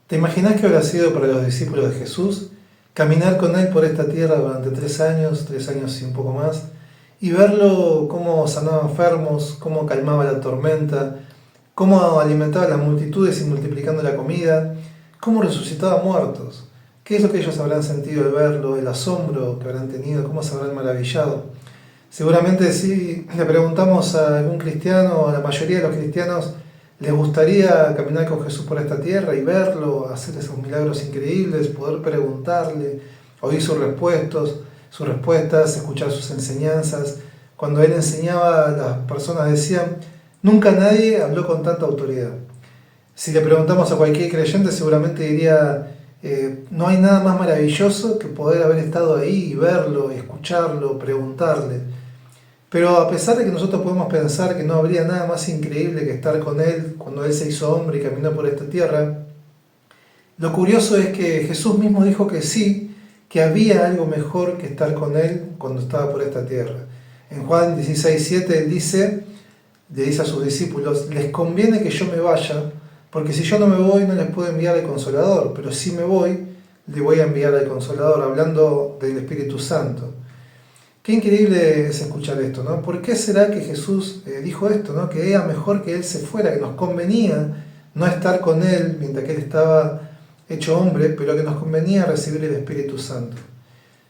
¿Te imaginas que habrá sido para los discípulos de Jesús caminar con Él por esta tierra durante 3 años y un poco más, y verlo cómo sanaba enfermos, cómo calmaba la tormenta, cómo alimentaba a las multitudes y multiplicando la comida, cómo resucitaba muertos? ¿Qué es lo que ellos habrán sentido al verlo, el asombro que habrán tenido, cómo se habrán maravillado? Seguramente si le preguntamos a algún cristiano, a la mayoría de los cristianos, les gustaría caminar con Jesús por esta tierra y verlo, hacer esos milagros increíbles, poder preguntarle, oír sus respuestas, escuchar sus enseñanzas. Cuando Él enseñaba, las personas decían, nunca nadie habló con tanta autoridad. Si le preguntamos a cualquier creyente, seguramente diría, no hay nada más maravilloso que poder haber estado ahí y verlo, escucharlo, preguntarle. Pero a pesar de que nosotros podemos pensar que no habría nada más increíble que estar con Él cuando Él se hizo hombre y caminó por esta tierra, lo curioso es que Jesús mismo dijo que sí, que había algo mejor que estar con Él cuando estaba por esta tierra. En Juan 16:7 Él le dice a sus discípulos, les conviene que yo me vaya, porque si yo no me voy no les puedo enviar el Consolador, pero si me voy, le voy a enviar al Consolador, hablando del Espíritu Santo. Qué increíble es escuchar esto, ¿no? ¿Por qué será que Jesús dijo esto, ¿no? Que era mejor que Él se fuera, que nos convenía no estar con Él mientras que Él estaba hecho hombre, pero que nos convenía recibir el Espíritu Santo.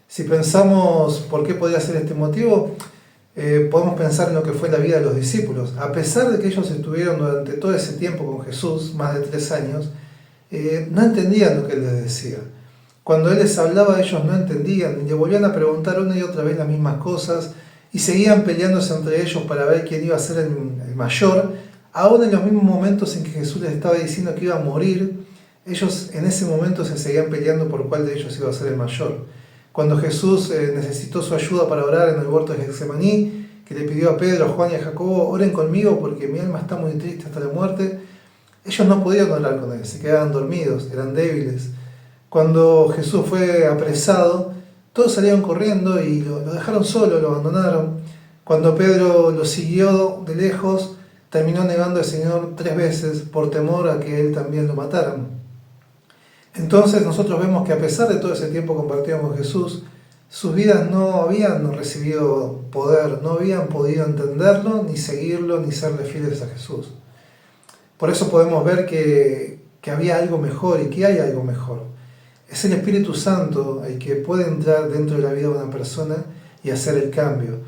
Si pensamos por qué podría ser este motivo, podemos pensar en lo que fue la vida de los discípulos. A pesar de que ellos estuvieron durante todo ese tiempo con Jesús, más de 3 años, no entendían lo que Él les decía. Cuando Él les hablaba, ellos no entendían, y le volvían a preguntar una y otra vez las mismas cosas, y seguían peleándose entre ellos para ver quién iba a ser el mayor. Aún en los mismos momentos en que Jesús les estaba diciendo que iba a morir, ellos en ese momento se seguían peleando por cuál de ellos iba a ser el mayor. Cuando Jesús necesitó su ayuda para orar en el huerto de Getsemaní, que le pidió a Pedro, a Juan y a Jacobo, oren conmigo porque mi alma está muy triste hasta la muerte, ellos no podían orar con Él, se quedaban dormidos, eran débiles. Cuando Jesús fue apresado, todos salieron corriendo y lo dejaron solo, lo abandonaron. Cuando Pedro lo siguió de lejos, terminó negando al Señor 3 veces por temor a que Él también lo mataran. Entonces nosotros vemos que a pesar de todo ese tiempo compartido con Jesús, sus vidas no habían recibido poder, no habían podido entenderlo, ni seguirlo, ni serle fieles a Jesús. Por eso podemos ver que había algo mejor y que hay algo mejor. Es el Espíritu Santo el que puede entrar dentro de la vida de una persona y hacer el cambio.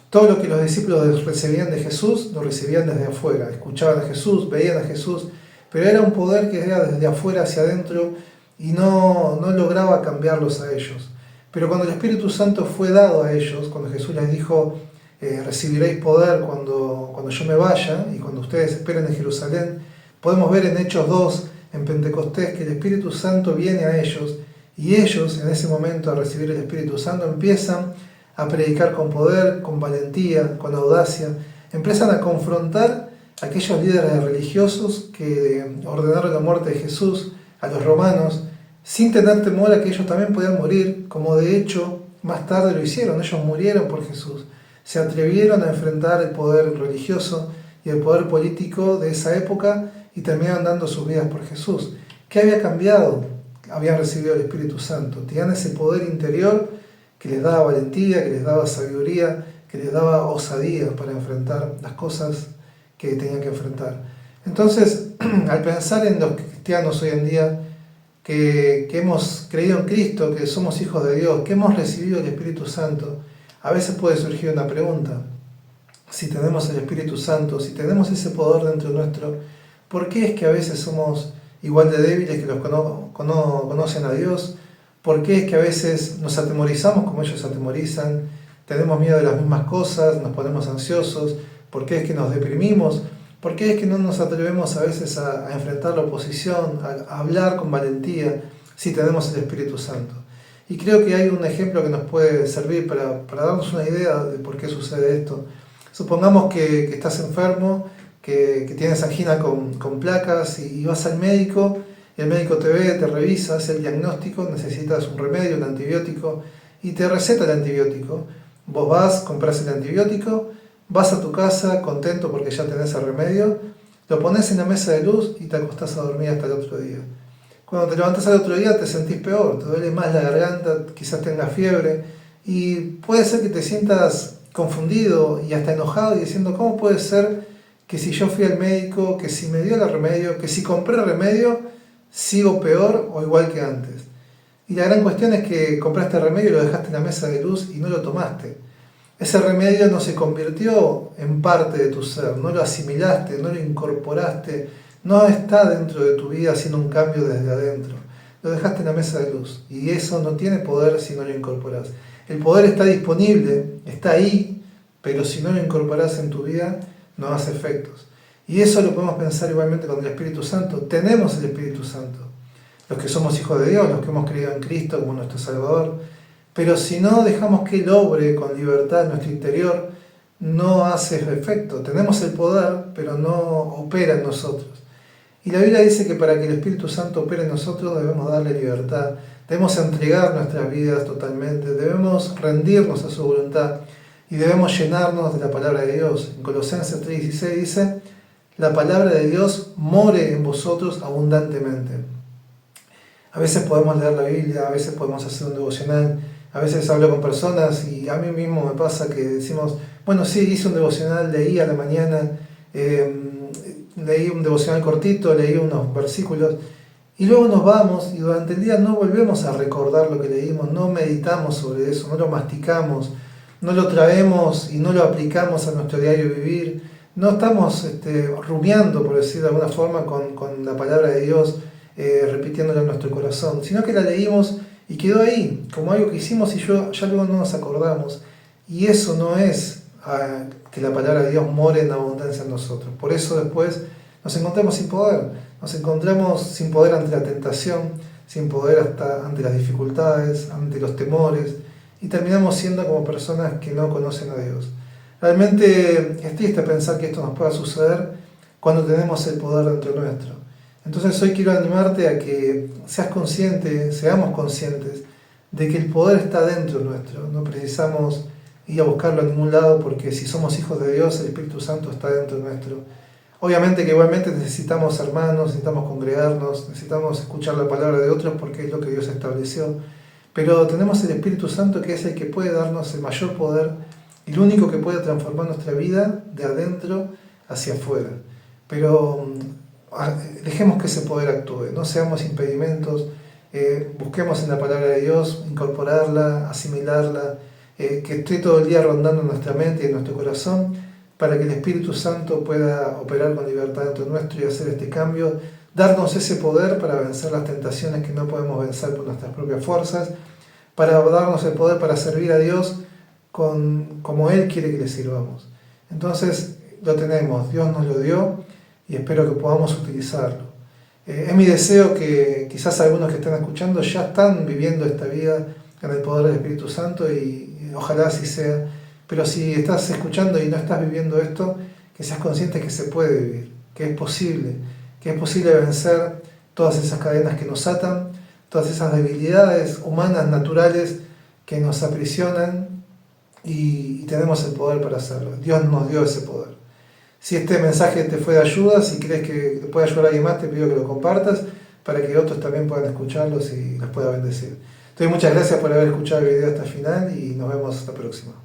Todo lo que los discípulos recibían de Jesús, lo recibían desde afuera. Escuchaban a Jesús, veían a Jesús, pero era un poder que era desde afuera hacia adentro y no lograba cambiarlos a ellos. Pero cuando el Espíritu Santo fue dado a ellos, cuando Jesús les dijo, recibiréis poder cuando yo me vaya y cuando ustedes esperen en Jerusalén, podemos ver en Hechos 2, en Pentecostés, que el Espíritu Santo viene a ellos y ellos en ese momento al recibir el Espíritu Santo empiezan a predicar con poder, con valentía, con audacia, empiezan a confrontar a aquellos líderes religiosos que ordenaron la muerte de Jesús, a los romanos, sin tener temor a que ellos también podían morir, como de hecho más tarde lo hicieron. Ellos murieron por Jesús, se atrevieron a enfrentar el poder religioso y el poder político de esa época y terminaron dando sus vidas por Jesús. ¿Qué había cambiado? Habían recibido el Espíritu Santo, tenían ese poder interior que les daba valentía, que les daba sabiduría, que les daba osadía para enfrentar las cosas que tenían que enfrentar. Entonces, al pensar en los cristianos hoy en día, que hemos creído en Cristo, que somos hijos de Dios, que hemos recibido el Espíritu Santo, a veces puede surgir una pregunta. Si tenemos el Espíritu Santo, si tenemos ese poder dentro nuestro, ¿por qué es que a veces somos igual de débiles que los que no conocen a Dios? ¿Por qué es que a veces nos atemorizamos como ellos se atemorizan? Tenemos miedo de las mismas cosas, nos ponemos ansiosos. ¿Por qué es que nos deprimimos? ¿Por qué es que no nos atrevemos a veces a enfrentar la oposición, a hablar con valentía si tenemos el Espíritu Santo? Y creo que hay un ejemplo que nos puede servir para darnos una idea de por qué sucede esto. Supongamos que estás enfermo, que tienes angina con placas y vas al médico, y el médico te ve, te revisa, hace el diagnóstico, necesitas un remedio, un antibiótico, y te receta el antibiótico. Vos vas, compras el antibiótico, vas a tu casa contento porque ya tenés el remedio, lo pones en la mesa de luz y te acostás a dormir hasta el otro día. Cuando te levantas al otro día te sentís peor, te duele más la garganta, quizás tengas fiebre, y puede ser que te sientas confundido y hasta enojado y diciendo, ¿cómo puede ser que si yo fui al médico, que si me dio el remedio, que si compré remedio, sigo peor o igual que antes? Y la gran cuestión es que compraste remedio y lo dejaste en la mesa de luz y no lo tomaste. Ese remedio no se convirtió en parte de tu ser, no lo asimilaste, no lo incorporaste, no está dentro de tu vida haciendo un cambio desde adentro. Lo dejaste en la mesa de luz y eso no tiene poder si no lo incorporas. El poder está disponible, está ahí, pero si no lo incorporas en tu vida, no hace efectos. Y eso lo podemos pensar igualmente con el Espíritu Santo. Tenemos el Espíritu Santo, los que somos hijos de Dios, los que hemos creído en Cristo como nuestro Salvador. Pero si no dejamos que Él obre con libertad en nuestro interior, no hace efecto. Tenemos el poder, pero no opera en nosotros. Y la Biblia dice que para que el Espíritu Santo opere en nosotros debemos darle libertad, debemos entregar nuestras vidas totalmente, debemos rendirnos a su voluntad y debemos llenarnos de la palabra de Dios. En Colosenses 3:16 dice, la palabra de Dios more en vosotros abundantemente. A veces podemos leer la Biblia, a veces podemos hacer un devocional, a veces hablo con personas y a mí mismo me pasa que decimos, bueno, sí, hice un devocional, leí a la mañana, leí un devocional cortito, leí unos versículos y luego nos vamos y durante el día no volvemos a recordar lo que leímos, no meditamos sobre eso, no lo masticamos, no lo traemos y no lo aplicamos a nuestro diario vivir, no estamos rumiando, por decir de alguna forma, con la palabra de Dios, repitiéndola en nuestro corazón, sino que la leímos y quedó ahí, como algo que hicimos y ya luego no nos acordamos. Y eso no es que la palabra de Dios more en abundancia en nosotros. Por eso después nos encontramos sin poder. Nos encontramos sin poder ante la tentación, sin poder hasta ante las dificultades, ante los temores, y terminamos siendo como personas que no conocen a Dios. Realmente es triste pensar que esto nos pueda suceder cuando tenemos el poder dentro nuestro. Entonces hoy quiero animarte a que seas consciente, seamos conscientes de que el poder está dentro nuestro. No precisamos ir a buscarlo a ningún lado porque si somos hijos de Dios, el Espíritu Santo está dentro nuestro. Obviamente que igualmente necesitamos hermanos, necesitamos congregarnos, necesitamos escuchar la palabra de otros porque es lo que Dios estableció. Pero tenemos el Espíritu Santo que es el que puede darnos el mayor poder y el único que puede transformar nuestra vida de adentro hacia afuera. Pero dejemos que ese poder actúe, no seamos impedimentos, busquemos en la palabra de Dios, incorporarla, asimilarla, que esté todo el día rondando en nuestra mente y en nuestro corazón, para que el Espíritu Santo pueda operar con libertad dentro nuestro y hacer este cambio, darnos ese poder para vencer las tentaciones que no podemos vencer por nuestras propias fuerzas, para darnos el poder para servir a Dios como Él quiere que le sirvamos. Entonces lo tenemos, Dios nos lo dio y espero que podamos utilizarlo. Es mi deseo que quizás algunos que están escuchando ya están viviendo esta vida en el poder del Espíritu Santo y ojalá así sea. Pero si estás escuchando y no estás viviendo esto, que seas consciente que se puede vivir, que es posible vencer todas esas cadenas que nos atan, todas esas debilidades humanas, naturales, que nos aprisionan y tenemos el poder para hacerlo. Dios nos dio ese poder. Si este mensaje te fue de ayuda, si crees que te puede ayudar a alguien más, te pido que lo compartas para que otros también puedan escucharlos y los pueda bendecir. Muchas gracias por haber escuchado el video hasta el final y nos vemos hasta la próxima.